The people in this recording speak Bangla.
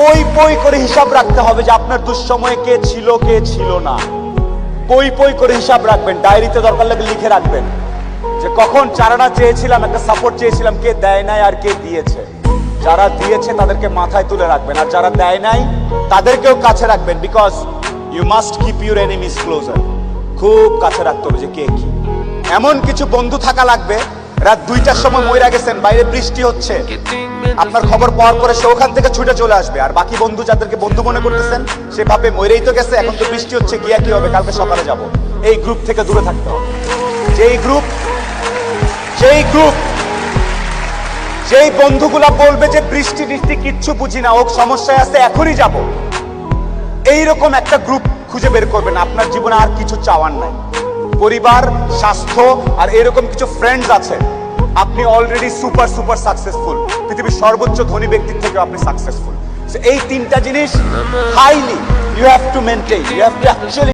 পই পই করে হিসাব রাখতে হবে যে আপনার দুঃসময়ে কে ছিল না। পই পই করে হিসাব রাখবেন, ডায়েরিতে দরকার লাগে লিখে রাখবেন যে কখন চারানা চেয়েছিলাম, একটা সাপোর্ট চেয়েছিলাম, কে দেয় নাই আর কে দিয়েছে। যারা দিয়েছে তাদেরকে মাথায় তুলে রাখবেন, আর যারা দেয় নাই তাদেরকেও কাছে রাখবেন। Because you must keep your enemies closer. খুব কাছে রাখতে হবে যে কে কি। এমন কিছু বন্ধু থাকা লাগবে, রাত 2টার সময় মইরা গেছেন, বাইরে বৃষ্টি হচ্ছে, আপনার খবর পাওয়ার পরে সে ওখান থেকে ছুটে চলে আসবে। আর বাকি বন্ধু যাদেরকে বন্ধু মনে করতেছেন, সে ভাবে মইরেই তো গেছে, এখন তো বৃষ্টি হচ্ছে, গিয়া কি হবে, কালকে সকালে যাব। এই গ্রুপ থেকে দূরে থাকতে হবে। যেই বন্ধুগুলা বলবে যে বৃষ্টি কিচ্ছু বুঝি না, ও সমস্যায় আছে, এখনই যাব, এইরকম একটা গ্রুপ খুঁজে বের করবেন। আপনার জীবনে আর কিছু চাওয়ার নাই, পরিবার, স্বাস্থ্য আর এরকম কিছু ফ্রেন্ডস আছে। আপনি অলরেডি সুপার সাকসেসফুল। পৃথিবীর সর্বোচ্চ ধনী ব্যক্তির থেকেও আপনি সাকসেসফুল। এই 3টা জিনিস highly you have to maintain, you have to actually